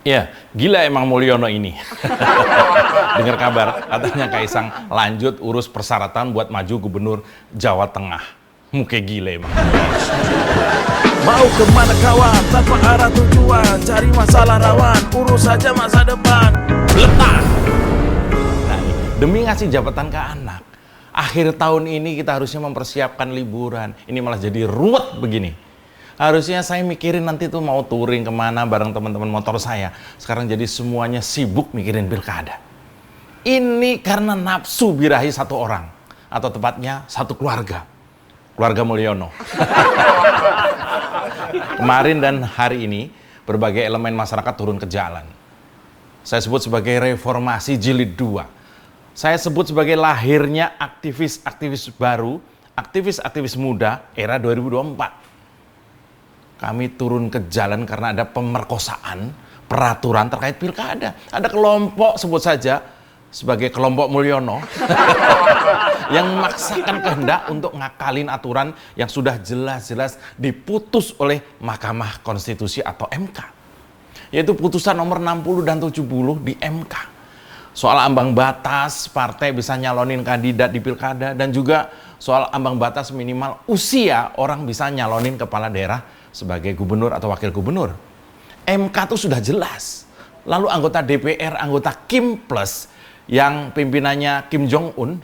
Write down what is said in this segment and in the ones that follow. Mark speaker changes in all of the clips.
Speaker 1: Ya, gila emang Mulyono ini. Dengar kabar, katanya Kaisang lanjut urus persyaratan buat maju gubernur Jawa Tengah. Muka gila emang.
Speaker 2: Mau kemana kawan, tanpa arah tujuan, cari masalah rawan, urus saja masa depan.
Speaker 1: Letak! Nah, demi ngasih jabatan ke anak, akhir tahun ini kita harusnya mempersiapkan liburan. Ini malah jadi ruwet begini. Harusnya saya mikirin nanti tuh mau touring kemana bareng teman-teman motor saya. Sekarang jadi semuanya sibuk mikirin pilkada. Ini karena nafsu birahi satu orang. Atau tepatnya satu keluarga. Keluarga Mulyono. Kemarin dan hari ini, berbagai elemen masyarakat turun ke jalan. Saya sebut sebagai reformasi jilid 2. Saya sebut sebagai lahirnya aktivis-aktivis baru, aktivis-aktivis muda era 2024. Kami turun ke jalan karena ada pemerkosaan peraturan terkait pilkada. Ada kelompok, sebut saja sebagai kelompok Mulyono, yang memaksakan kehendak untuk ngakalin aturan yang sudah jelas-jelas diputus oleh Mahkamah Konstitusi atau MK. Yaitu putusan nomor 60 dan 70 di MK. Soal ambang batas partai bisa nyalonin kandidat di pilkada, dan juga soal ambang batas minimal usia orang bisa nyalonin kepala daerah sebagai gubernur atau wakil gubernur. MK itu sudah jelas. Lalu anggota DPR, anggota Kim Plus yang pimpinannya Kim Jong Un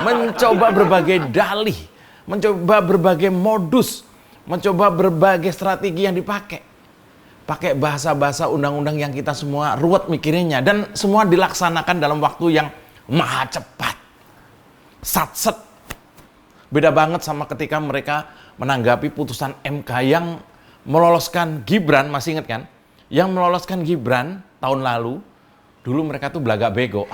Speaker 1: mencoba berbagai dalih, mencoba berbagai modus, mencoba berbagai strategi yang dipakai. Pakai bahasa-bahasa undang-undang yang kita semua ruwet mikirinnya, dan semua dilaksanakan dalam waktu yang maha cepat. Sat-set. Beda banget sama ketika mereka menanggapi putusan MK yang meloloskan Gibran, masih ingat kan? Yang meloloskan Gibran tahun lalu, dulu mereka tuh belagak bego.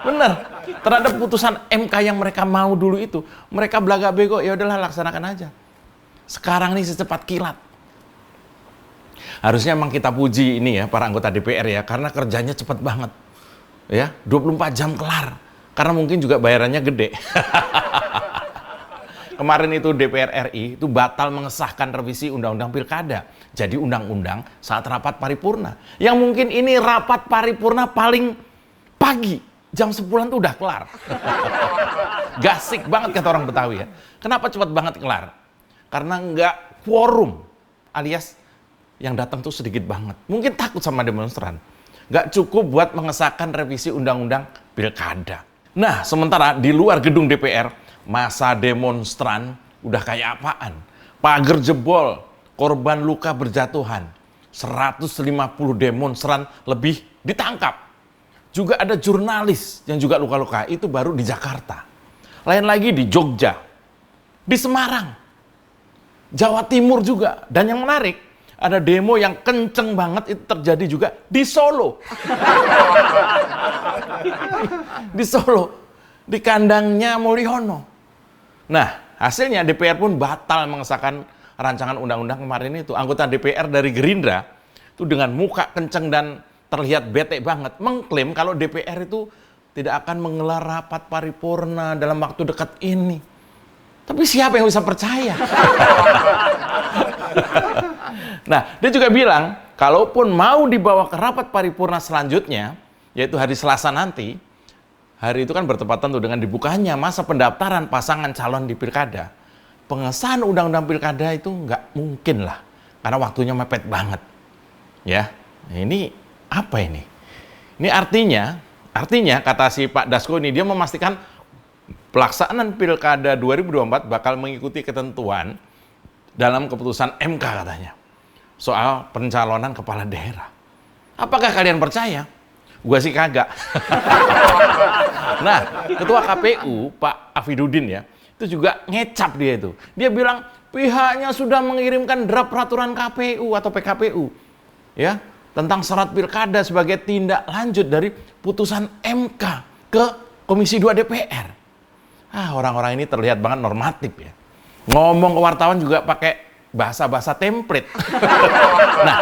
Speaker 1: Bener, terhadap putusan MK yang mereka mau dulu itu, mereka belagak bego, ya udahlah laksanakan aja. Sekarang nih secepat kilat. Harusnya emang kita puji ini ya, para anggota DPR ya, karena kerjanya cepat banget. Ya, 24 jam kelar. Karena mungkin juga bayarannya gede. Kemarin itu DPR RI itu batal mengesahkan revisi Undang-Undang Pilkada. Jadi undang-undang saat rapat paripurna. Yang mungkin ini rapat paripurna paling pagi. Jam 10-an tuh udah kelar. Gasik banget kata orang Betawi ya. Kenapa cepat banget kelar? Karena nggak quorum. Alias yang datang tuh sedikit banget. Mungkin takut sama demonstran. Nggak cukup buat mengesahkan revisi Undang-Undang Pilkada. Nah, sementara di luar gedung DPR, masa demonstran udah kayak apaan? Pagar jebol, korban luka berjatuhan, 150 demonstran lebih ditangkap. Juga ada jurnalis yang juga luka-luka, itu baru di Jakarta. Lain lagi di Jogja, di Semarang, Jawa Timur juga. Dan yang menarik, ada demo yang kenceng banget itu terjadi juga di Solo. Di Solo, di kandangnya Mulyono. Nah, hasilnya DPR pun batal mengesahkan rancangan undang-undang kemarin itu. Anggota DPR dari Gerindra itu dengan muka kenceng dan terlihat bete banget mengklaim kalau DPR itu tidak akan menggelar rapat paripurna dalam waktu dekat ini. Tapi siapa yang bisa percaya? Nah, dia juga bilang, kalaupun mau dibawa ke rapat paripurna selanjutnya, yaitu hari Selasa nanti, hari itu kan bertepatan tuh dengan dibukanya masa pendaftaran pasangan calon di pilkada. Pengesahan undang-undang pilkada itu nggak mungkin lah, karena waktunya mepet banget. Ya, ini apa ini? Ini artinya kata si Pak Dasko ini, dia memastikan pelaksanaan pilkada 2024 bakal mengikuti ketentuan dalam keputusan MK katanya. Soal pencalonan kepala daerah. Apakah kalian percaya? Gua sih kagak. Nah, Ketua KPU, Pak Afidudin ya, itu juga ngecap dia itu. Dia bilang pihaknya sudah mengirimkan draft peraturan KPU atau PKPU. Ya, tentang syarat pilkada sebagai tindak lanjut dari putusan MK ke Komisi 2 DPR. Orang-orang ini terlihat banget normatif ya. Ngomong ke wartawan juga pakai bahasa-bahasa template. Nah,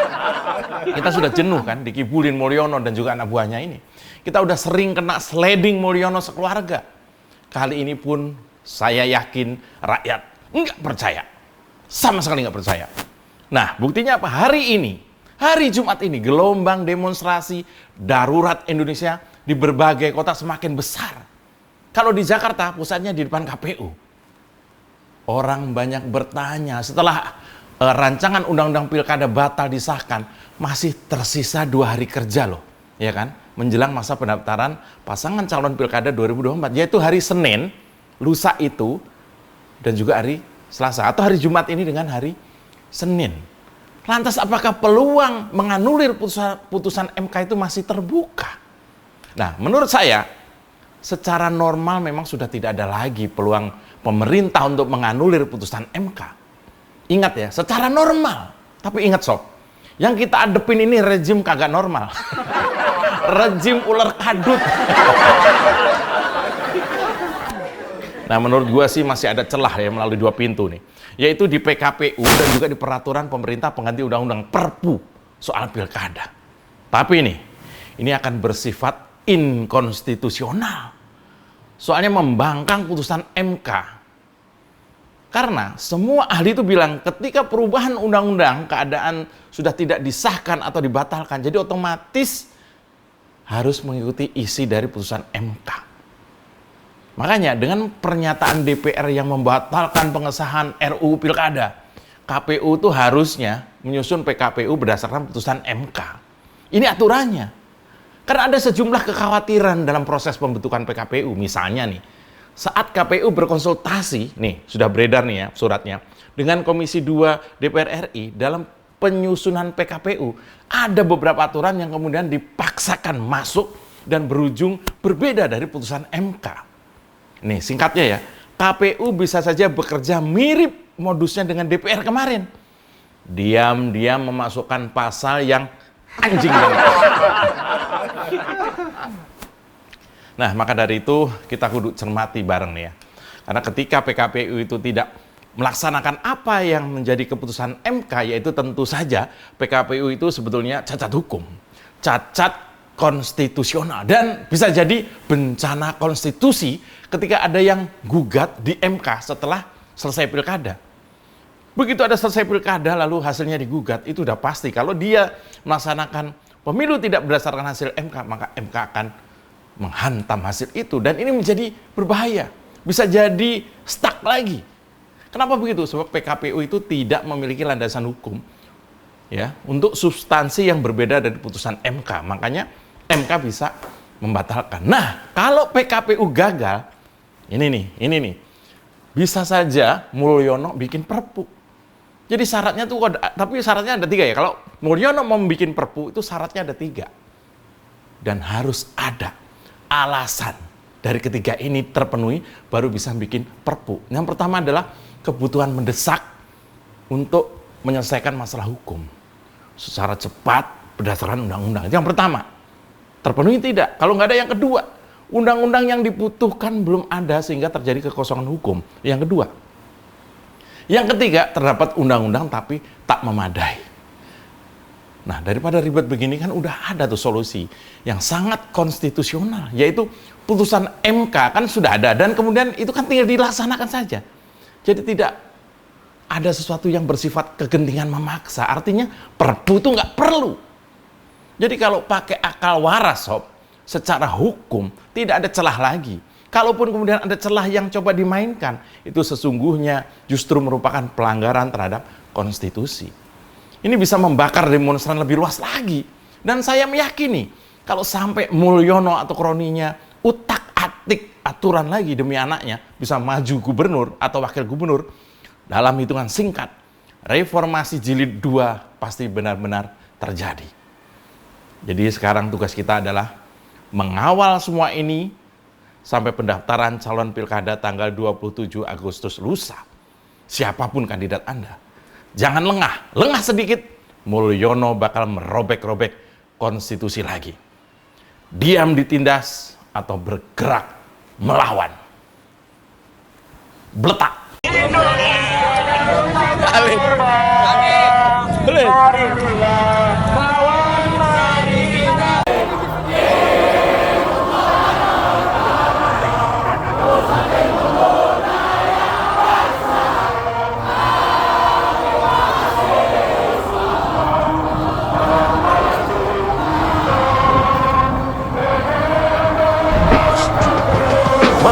Speaker 1: kita sudah jenuh kan dikibulin Mulyono dan juga anak buahnya ini. Kita udah sering kena sliding Mulyono sekeluarga. Kali ini pun saya yakin rakyat nggak percaya. Sama sekali nggak percaya. Nah, buktinya apa? Hari ini Hari Jumat ini gelombang demonstrasi darurat Indonesia di berbagai kota semakin besar. Kalau di Jakarta pusatnya di depan KPU. Orang banyak bertanya setelah rancangan undang-undang pilkada batal disahkan, masih tersisa 2 hari kerja loh, ya kan? Menjelang masa pendaftaran pasangan calon pilkada 2024, yaitu hari Senin, lusa itu, dan juga hari Selasa, atau hari Jumat ini dengan hari Senin. Lantas apakah peluang menganulir putusan MK itu masih terbuka? Nah, menurut saya, secara normal memang sudah tidak ada lagi peluang pemerintah untuk menganulir putusan MK. Ingat ya, secara normal. Tapi ingat sob, yang kita adepin ini rejim kagak normal. Rejim ular kadut. Nah, menurut gua sih masih ada celah ya melalui 2 pintu nih, yaitu di PKPU dan juga di peraturan pemerintah pengganti undang-undang Perpu soal pilkada. Tapi ini akan bersifat inkonstitusional. Soalnya membangkang putusan MK. Karena semua ahli itu bilang ketika perubahan undang-undang keadaan sudah tidak disahkan atau dibatalkan, jadi otomatis harus mengikuti isi dari putusan MK. Makanya dengan pernyataan DPR yang membatalkan pengesahan RUU Pilkada, KPU itu harusnya menyusun PKPU berdasarkan putusan MK. Ini aturannya. Karena ada sejumlah kekhawatiran dalam proses pembentukan PKPU. Misalnya nih, saat KPU berkonsultasi, nih sudah beredar nih ya suratnya, dengan Komisi 2 DPR RI dalam penyusunan PKPU, ada beberapa aturan yang kemudian dipaksakan masuk dan berujung berbeda dari putusan MK. Nih, singkatnya ya, KPU bisa saja bekerja mirip modusnya dengan DPR kemarin. Diam-diam memasukkan pasal yang anjing banget. Nah, maka dari itu kita kudu cermati bareng nih ya. Karena ketika PKPU itu tidak melaksanakan apa yang menjadi keputusan MK, yaitu tentu saja PKPU itu sebetulnya cacat hukum, cacat konstitusional, dan bisa jadi bencana konstitusi ketika ada yang gugat di MK setelah selesai pilkada. Begitu ada selesai pilkada lalu hasilnya digugat, itu udah pasti kalau dia melaksanakan pemilu tidak berdasarkan hasil MK, maka MK akan menghantam hasil itu, dan ini menjadi berbahaya, bisa jadi stuck lagi. Kenapa begitu? Sebab PKPU itu tidak memiliki landasan hukum ya untuk substansi yang berbeda dari putusan MK, makanya MK bisa membatalkan. Nah, kalau PKPU gagal, ini nih, bisa saja Mulyono bikin perpu. Jadi syaratnya tuh, tapi syaratnya ada 3 ya. Kalau Mulyono mau bikin perpu itu syaratnya ada 3. Dan harus ada alasan dari ketiga ini terpenuhi baru bisa bikin perpu. Yang pertama adalah kebutuhan mendesak untuk menyelesaikan masalah hukum secara cepat berdasarkan undang-undang. Yang pertama, terpenuhi tidak? Kalau nggak ada yang kedua, undang-undang yang dibutuhkan belum ada sehingga terjadi kekosongan hukum. Yang kedua. Yang ketiga, terdapat undang-undang tapi tak memadai. Nah, daripada ribet begini kan udah ada tuh solusi yang sangat konstitusional, yaitu putusan MK kan sudah ada dan kemudian itu kan tinggal dilaksanakan saja. Jadi tidak ada sesuatu yang bersifat kegentingan memaksa, artinya perpu itu nggak perlu. Jadi kalau pakai akal waras sob, secara hukum tidak ada celah lagi. Kalaupun kemudian ada celah yang coba dimainkan, itu sesungguhnya justru merupakan pelanggaran terhadap konstitusi. Ini bisa membakar demonstran lebih luas lagi. Dan saya meyakini, kalau sampai Mulyono atau kroninya utak-atik aturan lagi demi anaknya, bisa maju gubernur atau wakil gubernur, dalam hitungan singkat, reformasi jilid 2 pasti benar-benar terjadi. Jadi sekarang tugas kita adalah mengawal semua ini sampai pendaftaran calon pilkada tanggal 27 Agustus lusa. Siapapun kandidat Anda, jangan lengah. Lengah sedikit, Mulyono bakal merobek-robek konstitusi lagi. Diam ditindas atau bergerak melawan. Bletak.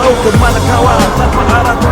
Speaker 2: Mau kemana kawan tanpa arah